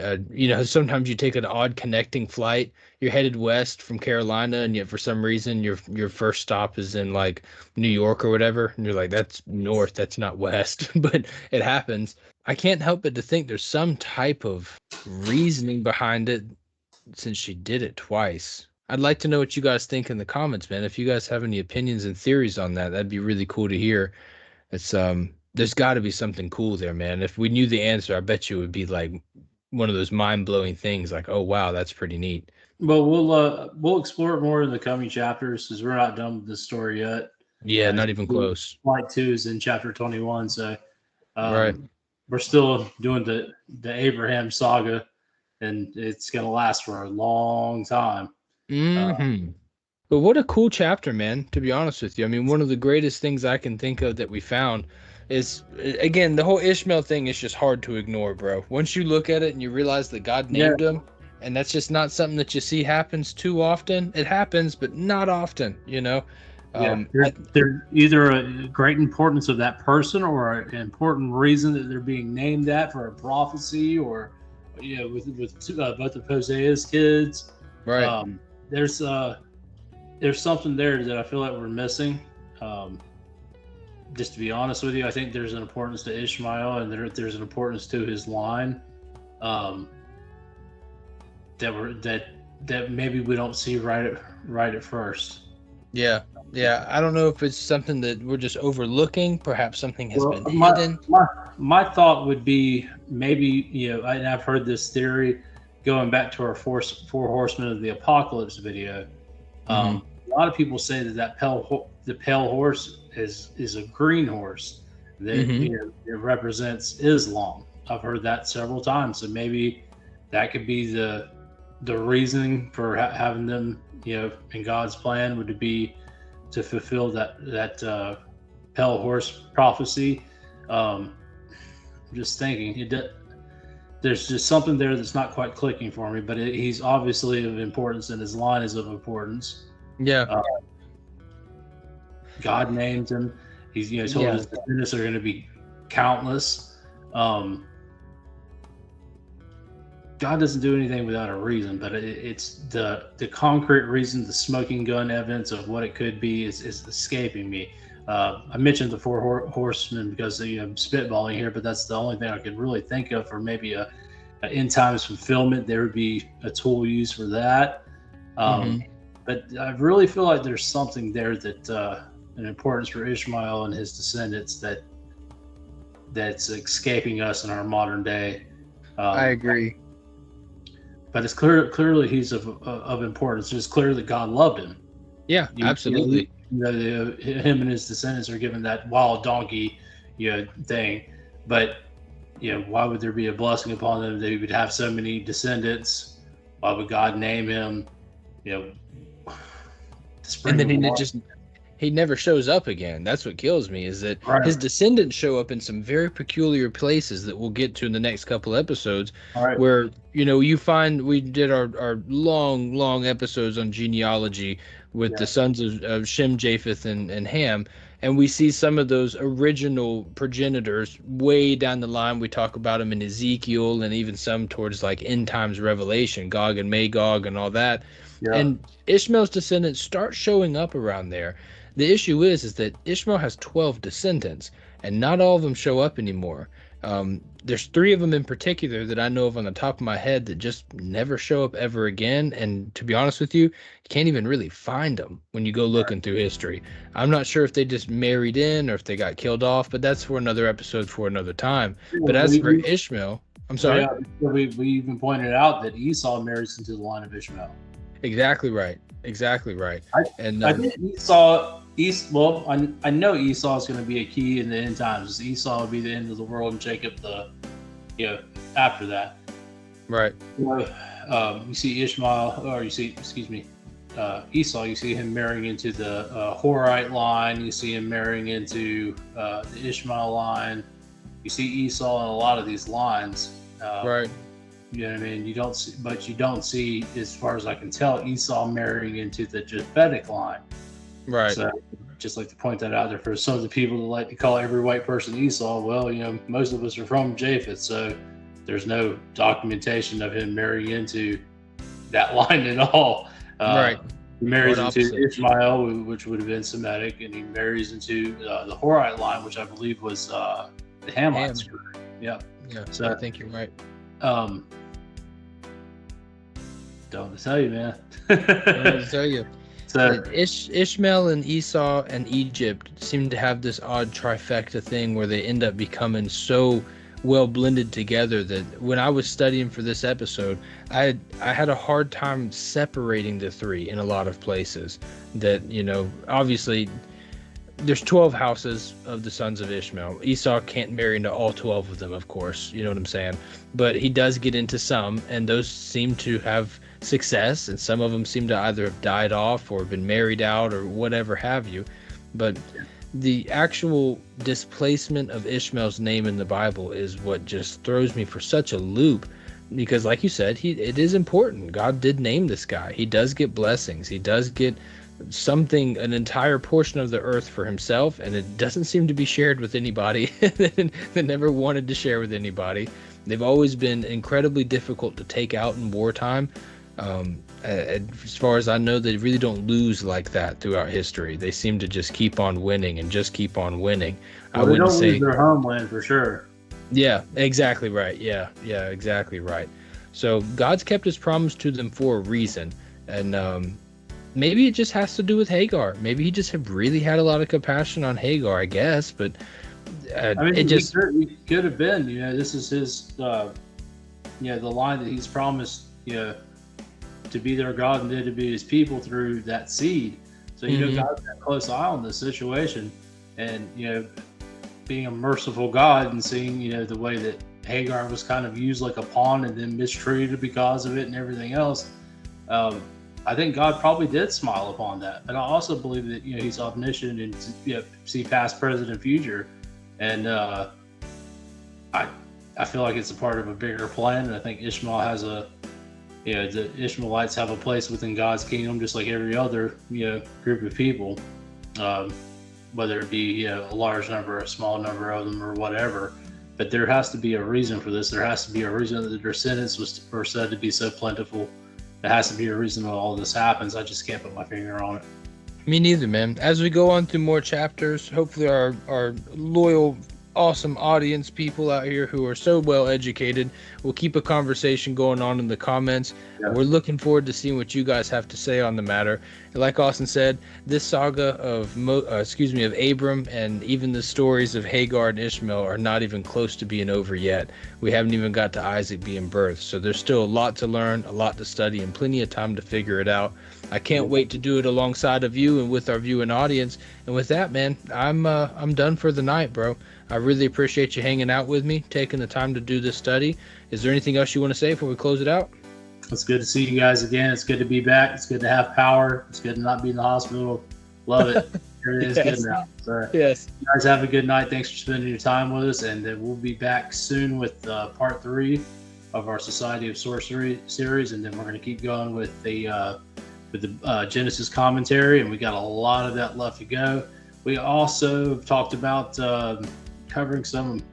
sometimes you take an odd connecting flight. You're headed west from Carolina, and yet for some reason your first stop is in like New York or whatever, and you're like, that's north, that's not west. But it happens. I can't help but to think there's some type of reasoning behind it since she did it twice. I'd like to know what you guys think in the comments, man. If you guys have any opinions and theories on that, that'd be really cool to hear. It's there's got to be something cool there, man. If we knew the answer, I bet you it would be like one of those mind-blowing things like, "Oh wow, that's pretty neat." Well, we'll explore it more in the coming chapters because we're not done with this story yet. Yeah, not even close. Flight 2 is in chapter 21, so Right. we're still doing the Abraham saga, and it's going to last for a long time. Mm-hmm. But what a cool chapter, man, to be honest with you. I mean, one of the greatest things I can think of that we found is, again, the whole Ishmael thing is just hard to ignore, bro. Once you look at it and you realize that God named him, and that's just not something that you see happens too often. It happens, but not often, They're either a great importance of that person or an important reason that they're being named that for a prophecy, or with both of Hosea's kids. Right. There's something there that I feel like we're missing. Just to be honest with you, I think there's an importance to Ishmael, and there's an importance to his line that maybe we don't see right at first. Yeah. I don't know if it's something that we're just overlooking. Perhaps something has been hidden. My thought would be maybe, and I've heard this theory going back to our four horsemen of the apocalypse video. A lot of people say that the pale horse is a green horse that it represents Islam. I've heard that several times, so maybe that could be the reasoning for having them, in God's plan would be to fulfill that pale horse prophecy. I'm just thinking there's just something there that's not quite clicking for me, but he's obviously of importance, and his line is of importance. Yeah. God named him. He's told his descendants are going to be countless. God doesn't do anything without a reason, but it's the concrete reason, the smoking gun evidence of what it could be is escaping me. I mentioned the four horsemen because I'm spitballing here, but that's the only thing I could really think of for maybe a end times fulfillment. There would be a tool used for that. But I really feel like there's something there that an importance for Ishmael and his descendants that's escaping us in our modern day. I agree. But it's clearly he's of importance. It's clear that God loved him. Yeah, absolutely. Him and his descendants are given that wild donkey, thing. But why would there be a blessing upon them? They would have so many descendants. Why would God name him? And then he never shows up again. That's what kills me, is that his descendants show up in some very peculiar places that we'll get to in the next couple episodes, where you find we did our long episodes on genealogy with the sons of Shem, Japheth, and Ham, and we see some of those original progenitors way down the line. We talk about them in Ezekiel, and even some towards like end times Revelation, Gog and Magog and all that. And Ishmael's descendants start showing up around there. The issue is that Ishmael has 12 descendants, and not all of them show up anymore. There's 3 of them in particular that I know of on the top of my head that just never show up ever again. And to be honest with you, you can't even really find them when you go looking through history. I'm not sure if they just married in or if they got killed off, but that's for another episode for another time. But as for Ishmael, I'm sorry. Yeah, we even pointed out that Esau marries into the line of Ishmael. Exactly right. I think Esau. I know Esau is going to be a key in the end times. Esau will be the end of the world, and Jacob after that. Right. You see Ishmael, or Esau. You see him marrying into the Horite line. You see him marrying into the Ishmael line. You see Esau in a lot of these lines. Right. You know what I mean? You don't see, as far as I can tell, Esau marrying into the Japhetic line. Right. So, just like to point that out there for some of the people that like to call every white person Esau. Well, most of us are from Japheth, so there's no documentation of him marrying into that line at all. Right. He marries into Ishmael, which would have been Semitic, and he marries into the Horite line, which I believe was the Hamites. Yeah. So I think you're right. Don't tell you, man. Don't tell you. So Ishmael and Esau and Egypt seem to have this odd trifecta thing where they end up becoming so well blended together that when I was studying for this episode, I had a hard time separating the 3 in a lot of places. That, obviously there's 12 houses of the sons of Ishmael. Esau can't marry into all 12 of them, of course, you know what I'm saying? But he does get into some, and those seem to have success, and some of them seem to either have died off or been married out or whatever have you. But the actual displacement of Ishmael's name in the Bible is what just throws me for such a loop, because like you said, it is important. God did name this guy. He does get blessings. He does get an entire portion of the earth for himself, and it doesn't seem to be shared with anybody. They never wanted to share with anybody. They've always been incredibly difficult to take out in wartime. As far as I know, they really don't lose like that throughout history. They seem to just keep on winning and just keep on winning. Well, they don't lose their homeland for sure. Yeah, exactly right. Yeah, exactly right. So God's kept his promise to them for a reason. And maybe it just has to do with Hagar. Maybe he just really had a lot of compassion on Hagar, I guess. But I mean, he could have been. This is his. The line that he's promised. To be their God and then to be his people through that seed. So God's got a close eye on this situation, and being a merciful God and seeing the way that Hagar was kind of used like a pawn and then mistreated because of it and everything else. I think God probably did smile upon that, but I also believe that he's omniscient and see past, present, and future, and I feel like it's a part of a bigger plan. And I think Ishmael has the Ishmaelites have a place within God's kingdom, just like every other group of people, whether it be a large number, a small number of them, or whatever. But there has to be a reason for this. There has to be a reason that their descendants were said to be so plentiful. There has to be a reason that all this happens. I just can't put my finger on it. Me neither, man. As we go on through more chapters, hopefully our loyal, awesome audience, people out here who are so well educated, we'll keep a conversation going on in the comments. Yeah. We're looking forward to seeing what you guys have to say on the matter. And like Austin said, this saga of Abram and even the stories of Hagar and Ishmael are not even close to being over yet. We haven't even got to Isaac being birthed, so there's still a lot to learn, a lot to study, and plenty of time to figure it out. I can't wait to do it alongside of you and with our viewing audience. And with that, man, I'm done for the night, bro. I really appreciate you hanging out with me, taking the time to do this study. Is there anything else you want to say before we close it out? It's good to see you guys again. It's good to be back. It's good to have power. It's good to not be in the hospital. Love it. Everything's good now. So, yes. You guys have a good night. Thanks for spending your time with us. And then we'll be back soon with part 3 of our Society of Sorcery series. And then we're going to keep going with the Genesis commentary. And we got a lot of that left to go. We also talked about covering some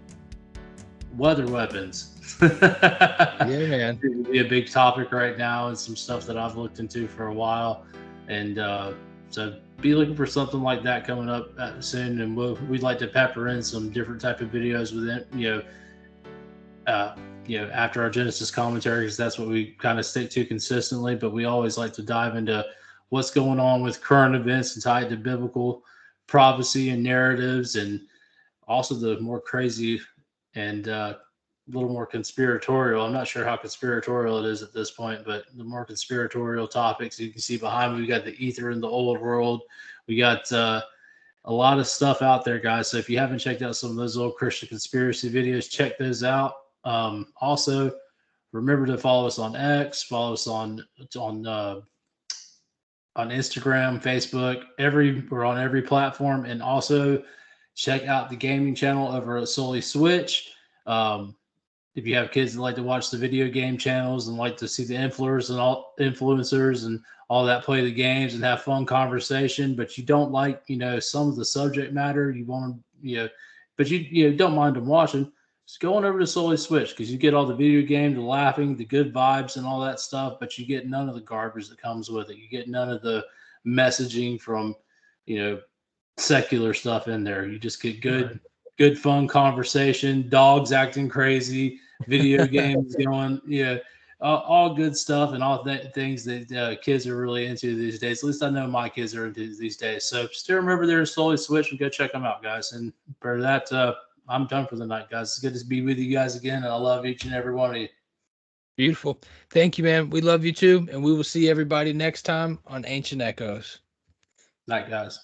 weather weapons. Yeah, man. It would be a big topic right now and some stuff that I've looked into for a while. And so be looking for something like that coming up soon. And we'd like to pepper in some different type of videos with it, after our Genesis commentary, because that's what we kind of stick to consistently. But we always like to dive into what's going on with current events and tie it to biblical prophecy and narratives, and also the more crazy and a little more conspiratorial. I'm not sure how conspiratorial it is at this point, but the more conspiratorial topics you can see behind me. We got the ether in the old world. We got a lot of stuff out there, guys. So if you haven't checked out some of those old Christian conspiracy videos, check those out. Also, remember to follow us on X, follow us on Instagram, Facebook. We're on every platform, and also check out the gaming channel over at Solely Switch. If you have kids that like to watch the video game channels and like to see the influencers and all that, play the games and have fun conversation, but you don't like, some of the subject matter, you want to, but you don't mind them watching, just go on over to Solely Switch, because you get all the video game, the laughing, the good vibes and all that stuff, but you get none of the garbage that comes with it. You get none of the messaging from, secular stuff in there. You just get good fun conversation, dogs acting crazy, video games going, all good stuff, and all things that kids are really into these days. At least I know my kids are into these days. So still remember, they're Slowly Switch, and go check them out, guys. And for that, I'm done for the night, guys. It's good to be with you guys again, and I love each and every one of you. Beautiful. Thank you, man. We love you too, and we will see everybody next time on Ancient Echoes. Night, guys.